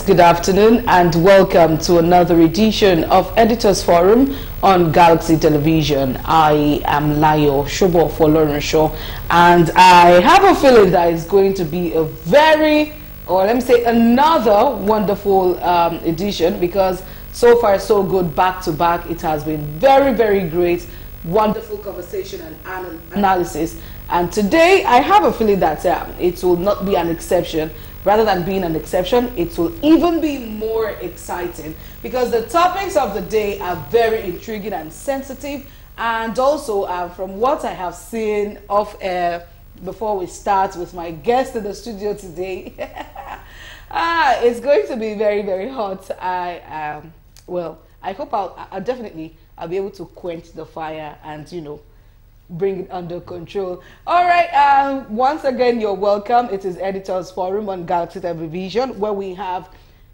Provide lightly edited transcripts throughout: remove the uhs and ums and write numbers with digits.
Good afternoon and welcome to another edition of Editors Forum on Galaxy Television. I am Layo Shobo for Lauren Shaw, and I have a feeling that it's going to be a another wonderful edition, because so far so good, back to back. It has been very, very great, wonderful conversation and analysis. And today I have a feeling that it will not be an exception. Rather than being an exception, it will even be more exciting, because the topics of the day are very intriguing and sensitive. And also, from what I have seen off air before we start with my guest in the studio today, it's going to be very, very hot. I hope I'll definitely be able to quench the fire and, you know, bring it under control. All right, once again, you're welcome. It is Editors Forum on Galaxy Television, where we have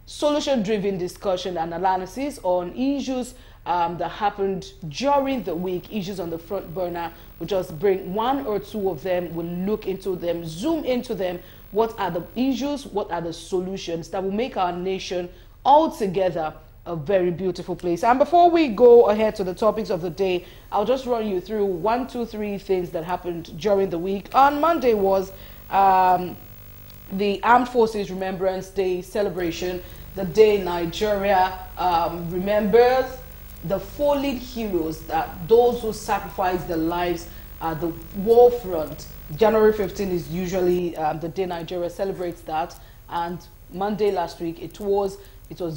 solution-driven discussion and analysis on issues that happened during the week, issues on the front burner. We'll just bring one or two of them, we'll look into them, zoom into them. What are the issues? What are the solutions that will make our nation all together a very beautiful place? And before we go ahead to the topics of the day, I'll just run you through 1, 2, 3 things that happened during the week. On Monday was the Armed Forces Remembrance Day celebration, the day Nigeria remembers the fallen heroes, those who sacrificed their lives at the war front. January 15 is usually the day Nigeria celebrates that, and Monday last week it was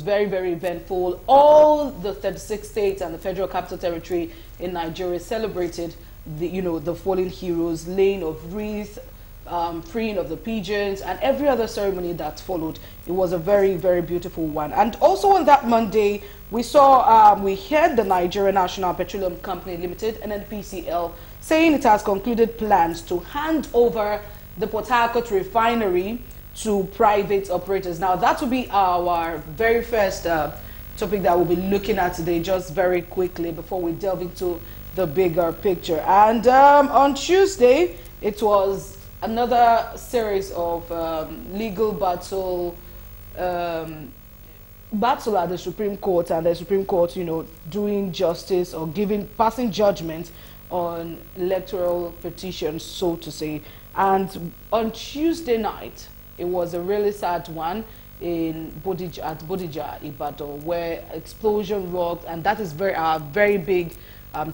very, very eventful. All the 36 states and the Federal Capital Territory in Nigeria celebrated the fallen heroes, laying of wreaths, freeing of the pigeons, and every other ceremony that followed. It was a very, very beautiful one. And also on that Monday, we heard the Nigerian National Petroleum Company Limited, Nnpcl, saying it has concluded plans to hand over the Port Harcourt Refinery to private operators. Now, that will be our very first topic that we'll be looking at today, just very quickly before we delve into the bigger picture. And on Tuesday, it was another series of legal battle at the Supreme Court, and the Supreme Court, doing justice or passing judgment on electoral petitions, so to say. And on Tuesday night, it was a really sad one at Bodija, Ibadan, where explosion rocked, and that is very big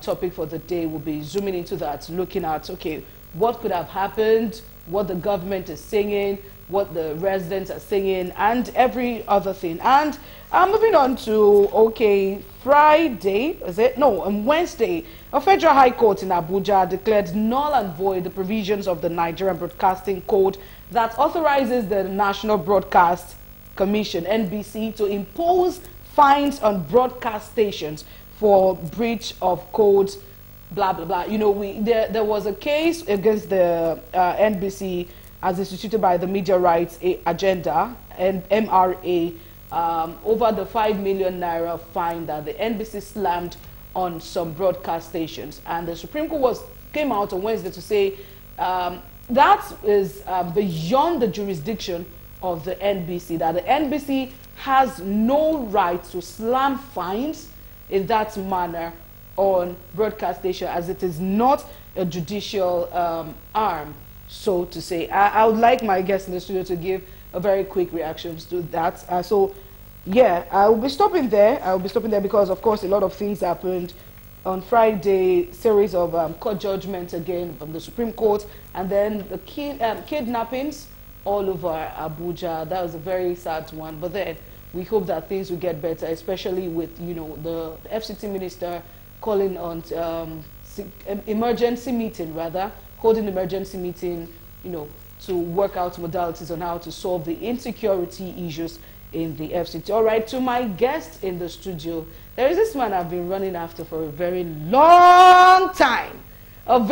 topic for the day. We'll be zooming into that, looking at, okay, what could have happened, what the government is saying, what the residents are saying, and every other thing. And moving on to, on Wednesday, a federal high court in Abuja declared null and void the provisions of the Nigerian Broadcasting Code that authorizes the National Broadcast Commission, NBC, to impose fines on broadcast stations for breach of codes, blah, blah, blah. There was a case against the NBC as instituted by the Media Rights Agenda, and MRA, over the 5 million naira fine that the NBC slammed on some broadcast stations. And the Supreme Court came out on Wednesday to say that is beyond the jurisdiction of the NBC, that the NBC has no right to slam fines in that manner on broadcast station, as it is not a judicial arm, so to say. I would like my guest in the studio to give a very quick reaction to that. I will be stopping there. Because, of course, a lot of things happened on Friday. Series of court judgments again from the Supreme Court, and then the kidnappings all over Abuja. That was a very sad one. But then we hope that things will get better, especially with the FCT minister calling on emergency meeting, holding emergency meeting, to work out modalities on how to solve the insecurity issues in the FCT. All right, to my guest in the studio, there is this man I've been running after for a very long time. And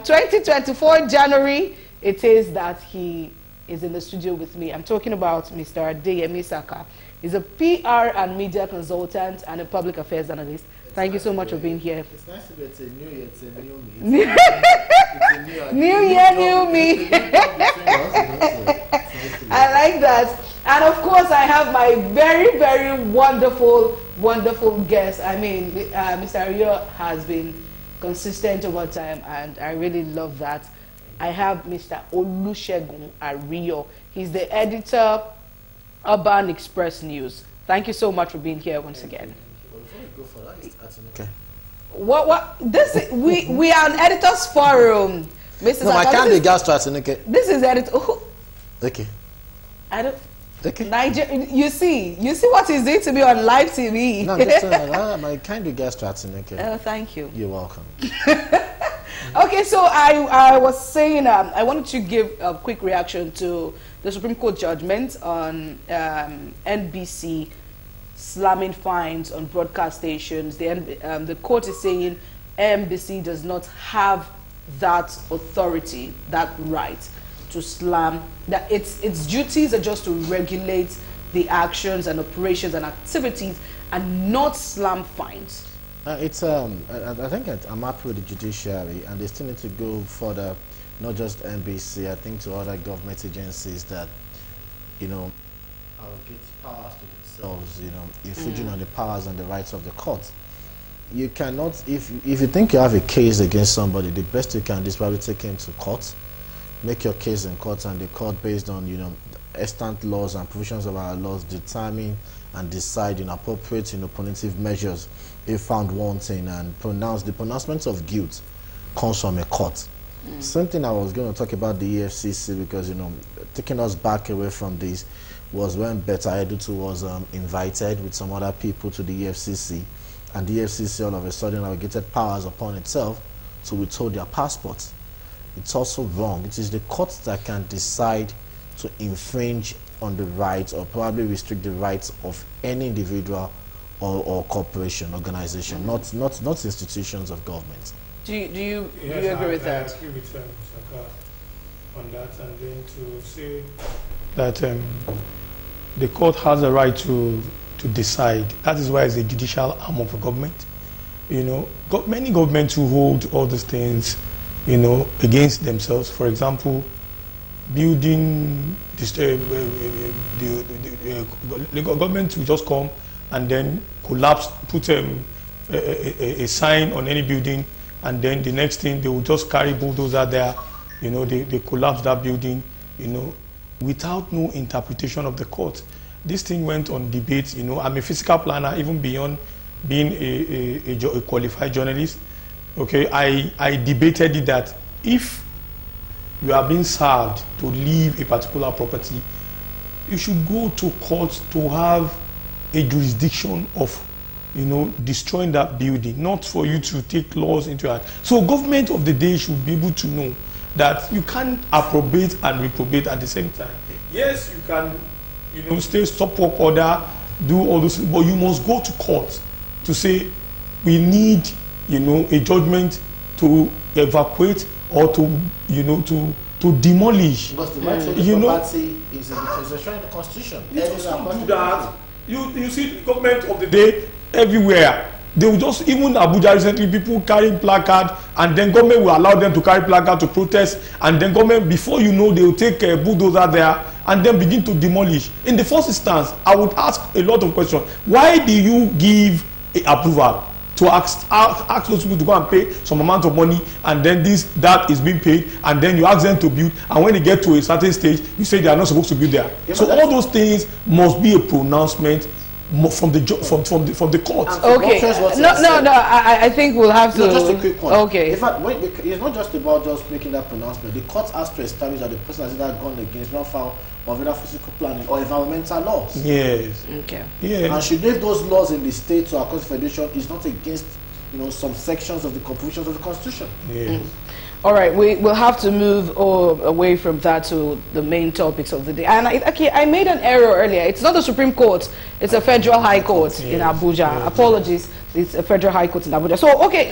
2024 January, it is that he is in the studio with me. I'm talking about Mr. Nnpcl. He's a PR and media consultant and a public affairs analyst. Thank you so much for being here. It's nice to be. It's a new year. It's a new me. New year, new me. I like that. And of course, I have my very, very wonderful, wonderful guest. I mean, Mr. Rio has been consistent over time, and I really love that. I have Mr. Olusegun Ario. He's the editor, Urban Express News. Thank you so much for being here once again. Well, before we go for that, Okay. What? This we are an editors forum, Mr. No, I Saka, can't be gas okay. This is editor. Okay. I don't. Okay. You see what he's doing to me on live TV. No, just I can't do gas okay. Oh, thank you. You're welcome. Okay, so I was saying I wanted to give a quick reaction to the Supreme Court judgment on NBC slamming fines on broadcast stations. The court is saying NBC does not have that authority, that right to slam. That its duties are just to regulate the actions and operations and activities and not slam fines. I think I'm happy with the judiciary, and they still need to go further, not just NBC, I think to other government agencies that, allocate powers to themselves, infringing on the powers and the rights of the court. You cannot, if you think you have a case against somebody, the best you can do is probably take him to court, make your case in court, and the court, based on, extant laws and provisions of our laws, determine and decide appropriate punitive measures if found wanting, and the pronouncement of guilt comes from a court. Same thing I was going to talk about the EFCC, because taking us back away from this was when Betta Edu was invited with some other people to the EFCC, and the EFCC all of a sudden arrogated powers upon itself to withhold their passports. It's also wrong. It is the courts that can decide to infringe on the rights or probably restrict the rights of any individual or corporation, organization, not institutions of government. Do you Yes, agree with that? I agree with Saka on that, and then to say that the court has a right to decide. That is why it's a judicial arm of a government. Many governments who hold all these things, against themselves. For example, building the government will just come and then collapse, put a sign on any building, and then the next thing they will just carry bulldozer there, they collapse that building, without no interpretation of the court. This thing went on debate. I'm a physical planner, even beyond being a qualified journalist. Okay, I debated it that if you are being served to leave a particular property, you should go to court to have a jurisdiction of, destroying that building, not for you to take laws into your hand. So government of the day should be able to know that you can't approbate and reprobate at the same time. Yes, you can, stay stop work order, do all those, but you must go to court to say, we need, a judgment to evacuate or to demolish. Because the right to the property is enshrined in the Constitution. You just don't do that. You see the government of the day everywhere. They will just, even Abuja recently, people carrying placard, and then government will allow them to carry placard to protest, and then government, before you know, they will take a bulldozer there and then begin to demolish. In the first instance, I would ask a lot of questions. Why do you give approval to ask those people to go and pay some amount of money, and then that is being paid, and then you ask them to build, and when they get to a certain stage, you say they are not supposed to build there? Yeah, so all those things must be a pronouncement from the court. Okay. No. I think we'll have to. No, just a quick one. Okay. In fact, it's not just about just making that pronouncement. The court has to establish that the person has either gone against one foul of either physical planning or environmental laws. Yes. Okay. Yeah. And should leave those laws in the state to our Constitution is not against, some sections of the provisions of the Constitution. Yes. All right, we'll have to move away from that to the main topics of the day. And I made an error earlier. It's not the Supreme Court. It's a Federal High Court in Abuja. Yes. Apologies. It's a Federal High Court in Abuja. So, okay,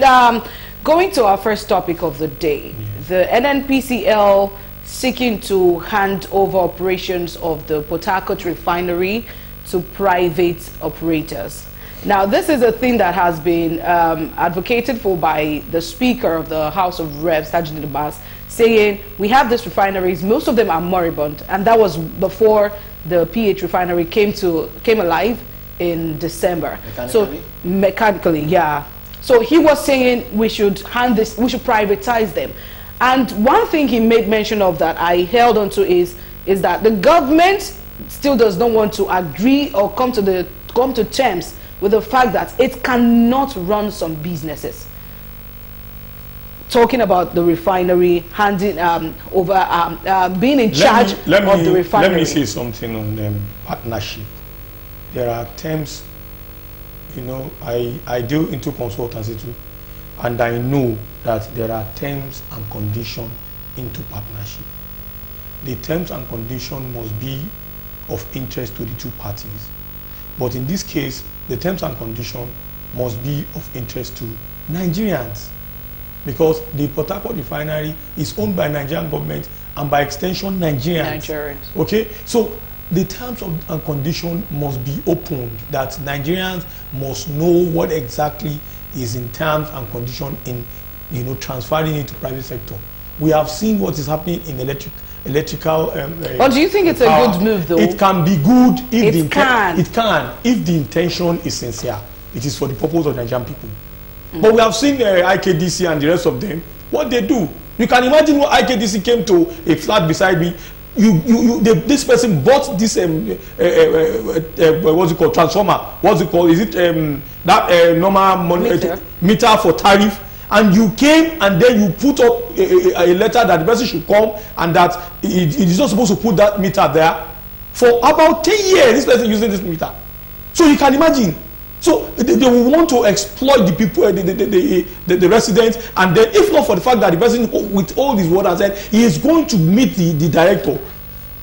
going to our first topic of the day. The Nnpcl seeking to hand over operations of the Harcourt Refinery to private operators. Now, this is a thing that has been advocated for by the Speaker of the House of Reps, Tajudeen Abbas, saying we have these refineries, most of them are moribund, and that was before the PH refinery came alive in December. Mechanically? So mechanically, yeah. So he was saying we should privatize them. And one thing he made mention of that I held on to is that the government still does not want to agree or come to terms with the fact that it cannot run some businesses. Talking about the refinery, handing over, being in charge of the refinery. Let me say something on partnership. There are terms, you know, I deal into consultancy too, and I know that there are terms and conditions into partnership. The terms and conditions must be of interest to the two parties. But in this case, the terms and conditions must be of interest to Nigerians, because the Port Harcourt refinery is owned by Nigerian government and by extension Nigerians. Okay, so the terms and conditions must be opened, that Nigerians must know what exactly is in terms and conditions in, you know, transferring into private sector. We have seen what is happening in electrical. But do you think it's a good move, though? It can be good if it can if the intention is sincere. It is for the purpose of Nigerian people. But we have seen IKDC and the rest of them, what they do. You can imagine what IKDC came to a flat beside me. This person bought this what's it called, transformer? What's it called? Is it that normal meter for tariff? And you came and then you put up a letter that the person should come, and that it is not supposed to put that meter there. For about 10 years, this person using this meter. So you can imagine. So they will want to exploit the people, the residents, and then if not for the fact that the person with all these words said he is going to meet the director,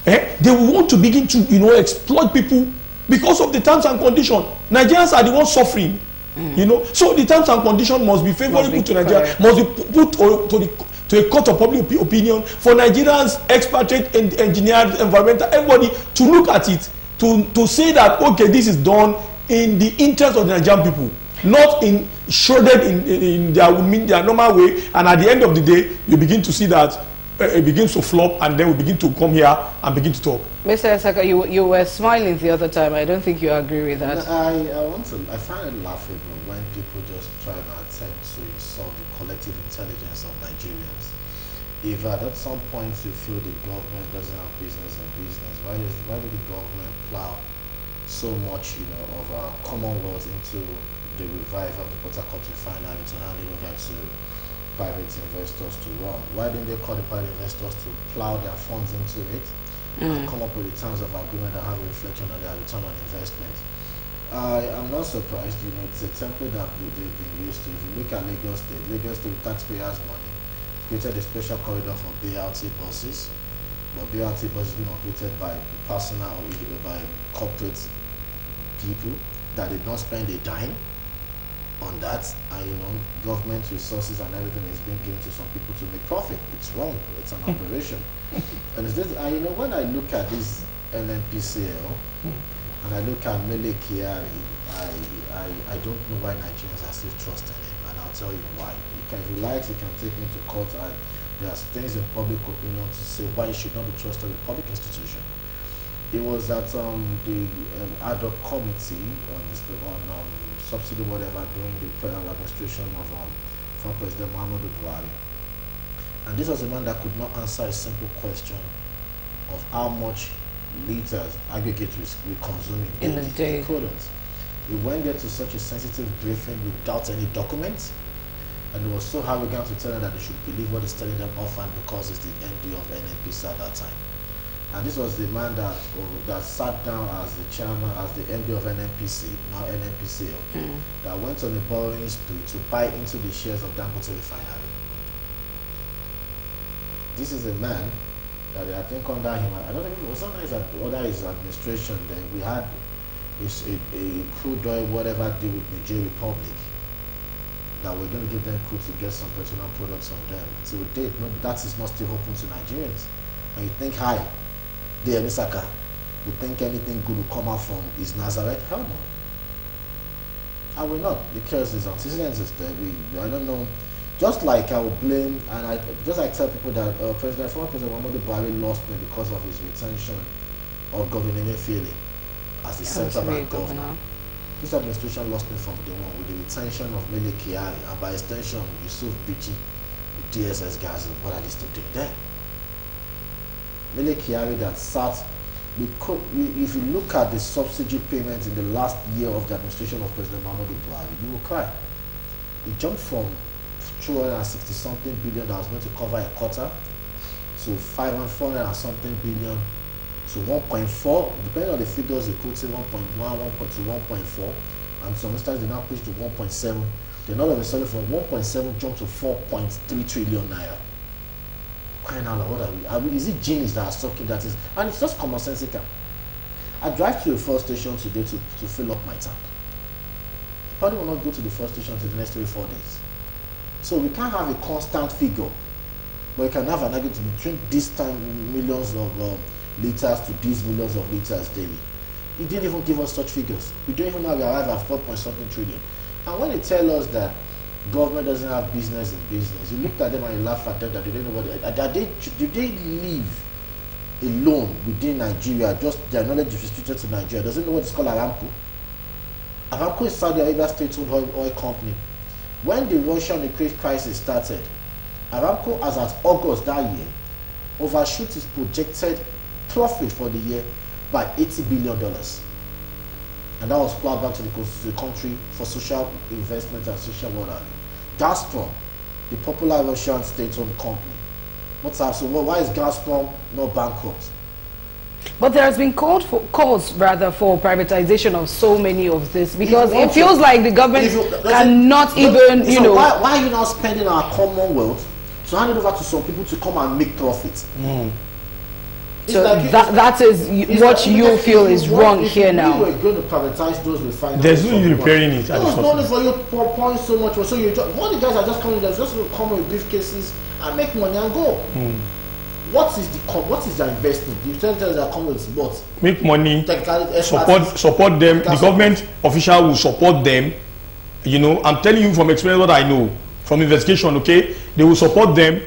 they will want to begin to, you know, exploit people because of the terms and conditions. Nigerians are the ones suffering, you know. So the terms and conditions must be favorable to Nigeria, must be put to a court of public opinion for Nigerians, expatriate, engineers, environmental, everybody to look at it, to say that okay, this is done in the interest of the Nigerian people, not in shrouded in their normal way, and at the end of the day, you begin to see that it begins to flop, and then we begin to come here and begin to talk. Mr. Esaka, you were smiling the other time. I don't think you agree with that. I find it laughable when people just try to attempt to insult the collective intelligence of Nigerians. If at some point you feel the government doesn't have business in business, why did the government plow so much, you know, of commonwealth into the revival of the Port Harcourt refinery to hand it over to private investors to run? Why didn't they call the private investors to plow their funds into it and come up with the terms of agreement that have a reflection on their return on investment? I'm not surprised, you know, it's a template that they've been used to. If you look at Lagos State, taxpayers' money, created a special corridor for BRT buses, but BRT buses being operated by personal or by corporate people that did not spend a dime on that, and you know, government resources and everything is being given to some people to make profit. It's wrong. It's an operation. And it's just, you know, when I look at this Nnpcl and I look at Mele Kyari, I don't know why Nigerians are still trusting him, and I'll tell you why. If you like, you can take me to court, and there are things in public opinion to say why you should not be trusted with public institution. It was that the ad hoc committee on subsidy whatever during the administration of former President Muhammadu Buhari, and this was a man that could not answer a simple question of how much liters aggregate we consume in the day. He couldn't. He went there to such a sensitive briefing without any documents, and he was so arrogant to tell them that they should believe what he's telling them offhand because he's the MD of Nnpcl at that time. And this was the man that sat down as the chairman, as the MD of Nnpcl, now Nnpcl, that went on a borrowing spree to buy into the shares of Dangote Refinery. This is a man that I think under him, I don't think it was under his administration, then we had a crude oil whatever deal with Nigeria Republic, that we're going to give them crude to get some petroleum products on them. Till date, no, that is not still open to Nigerians. And you think, hi, the Nnpcl, you think anything good will come out from his Nazareth? Hell no. I will not, because his antecedents is there. I don't know just like I will blame, and I just like tell people that former President Muhammadu Buhari lost me because of his retention of Governor Nnpcl as the central bank governor. This administration lost me from day one with the retention of Mele Kyari and by extension Yusuf Bichi, the DSS guys, what are they still doing there? Mele Kyari that sat, if you look at the subsidy payments in the last year of the administration of President Muhammadu Buhari, you will cry. It jumped from 260 something billion that was going to cover a quarter to 400 and something billion to 1.4, depending on the figures, they could say 1.1, 1.2, 1.4, and some instances they now push to 1.7. Then all of a sudden from 1.7 jumped to 4.3 trillion naira. Crying out loud, what are we? Is it genius that are talking that is? And it's just commonsensical. I drive to a fuel station today to fill up my tank. Probably will not go to the fuel station for the next 3-4 days. So we can't have a constant figure, but we can have an argument between this time millions of liters to these millions of liters daily. He didn't even give us such figures. We don't even know we arrive at 4.something trillion. And when they tell us that government doesn't have business in business, you look at them and you laugh at them that they don't know what do they live alone within Nigeria, just their knowledge is restricted to Nigeria. Doesn't know what it's called Aramco. Aramco is Saudi Arabia state-owned oil company. When the Russian-Ukraine crisis started, Aramco, as at August that year, overshot its projected profit for the year by $80 billion. And that was plowed back to the country for social investment and social well-being. Gazprom, the popular Russian state-owned company. So why is Gazprom not bankrupt? But there has been calls for privatization of so many of this, because it feels like the government cannot even, you know. Why are you now spending our common wealth to hand it over to some people to come and make profit? So like that is what you feel is wrong here now. We were going to privatize those refineries. There's no need repairing it. There's no need for you pouring so much. So you just, one of the guys are just coming, they're just going to come with briefcases and make money and go. What is their investment? You tell them they're coming with what? Make money, support them. The government official will support them. You know, I'm telling you from experience what I know from investigation. Okay, they will support them.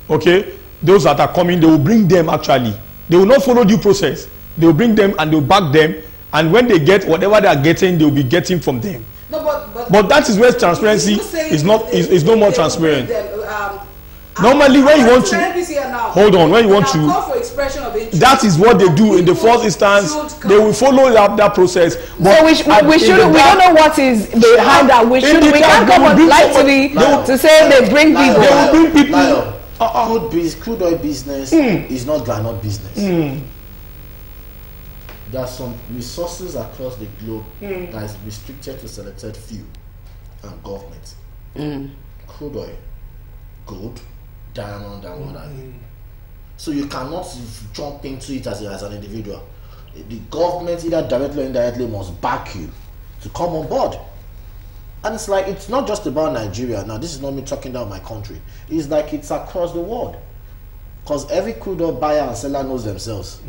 Okay, those that are coming, they will bring them. Actually, they will not follow due process. They will bring them and they will back them. And when they get whatever they are getting, they will be getting from them. No, but that is where transparency is no more transparent. Normally, when you want to hold on, when you want to, that is what they do in the first instance. They will follow that process. But so we don't know what is behind that. We can't come on live to say they bring people. They will bring people. Crude oil business is not groundnut business. There are some resources across the globe that is restricted to selected few and government. Crude oil, gold, diamond, and what have you. So you cannot jump into it as an individual. The government, either directly or indirectly, must back you to come on board. And it's like, it's not just about Nigeria. Now, this is not me talking down my country. It's like it's across the world. Because every crude oil buyer and seller knows themselves.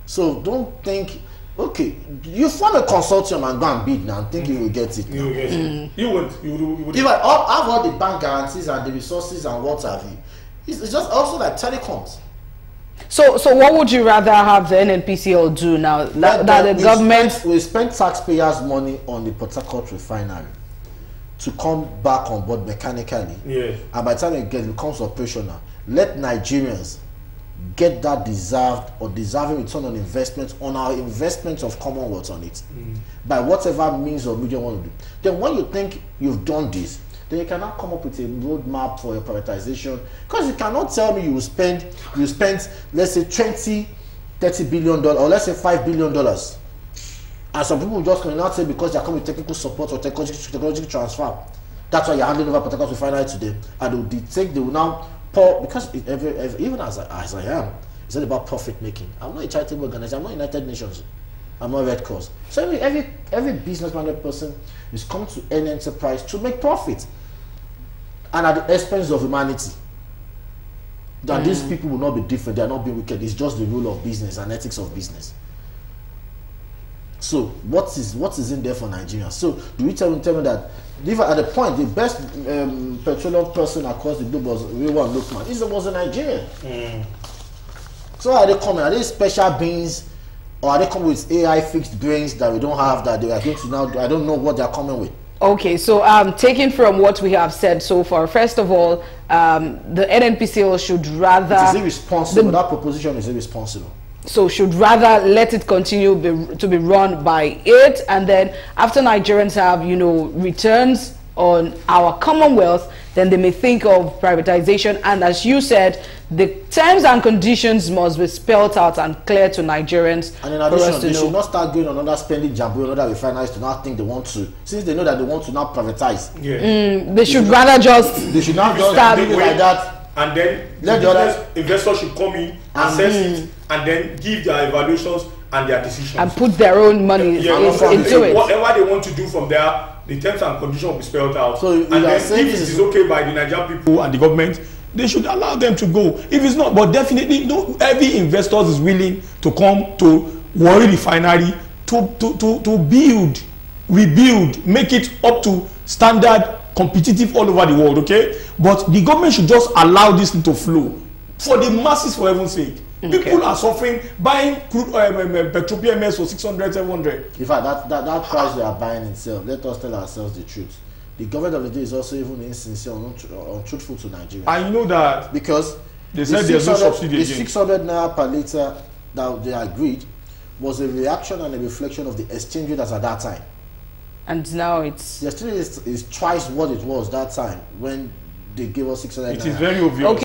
So don't think, okay, you form a consortium and go and bid now and think you will get it. You will get it. You would. If I have all the bank guarantees and the resources and what have you, it's just also like telecoms. So what would you rather have the Nnpcl do now? That the government... We spend taxpayers' money on the Port Harcourt Refinery to come back on board mechanically. Yes. And by the time it becomes operational, let Nigerians get that deserving return on investment on our investment of Commonwealth on it by whatever means or medium you want to do. Then when you think you've done this, then you cannot come up with a roadmap for your privatization, because you cannot tell me you spent let's say $20-30 billion or let's say $5 billion, and some people just cannot say because they're coming with technical support or technological transfer, that's why you're handing over Port Harcourt Refinery today, and they will now pour, because even as I am, it's not about profit making. I'm not a charitable organization. I'm not United Nations. I'm not Red Cross. So every business-minded person is coming to any enterprise to make profit, and at the expense of humanity. That these people will not be different. They are not being wicked. It's just the rule of business and ethics of business. So what is in there for Nigerians? So do we tell me that at the point the best petroleum person across the globe was Rewan Lukman? He was a Nigerian. So are they coming? Are they special beings, or are they coming with AI fixed brains that we don't have, that they are going to now? I don't know what they are coming with. Okay, so taking from what we have said so far, first of all, the Nnpcl should rather... It is irresponsible. That proposition is irresponsible. So should rather let it continue to be run by it, and then after Nigerians have, you know, returns on our commonwealth, then they may think of privatization. And as you said, the terms and conditions must be spelled out and clear to Nigerians. And in addition, they should not start going on another spending jamboree, another refineries to now think they want to, since they know that they want to now privatize. Yeah. They should rather just... They should not just start doing like that. And then the investors should come in, assess it, and then give their evaluations and their decisions. And put their own money into it. Whatever they want to do from there, the terms and conditions will be spelled out. So and then if it is okay by the Nigerian people and the government, they should allow them to go. If it's not, but definitely no, every investor is willing to come to Warri Refinery to build, rebuild, make it up to standard, competitive all over the world, okay? But the government should just allow this thing to flow for the masses, for heaven's sake. Okay. People are suffering, buying crude petrol PMS for 600, 700. In fact, that price they are buying itself, let us tell ourselves the truth. The government of the day is also even insincere or untruthful to Nigeria. I know that. Because they said there's no subsidy the again. 600 naira per litre that they agreed was a reaction and a reflection of the exchange rate as at that time. And now it's... The exchange rate is twice what it was that time when they gave us 600 naira. It is very obvious. Okay.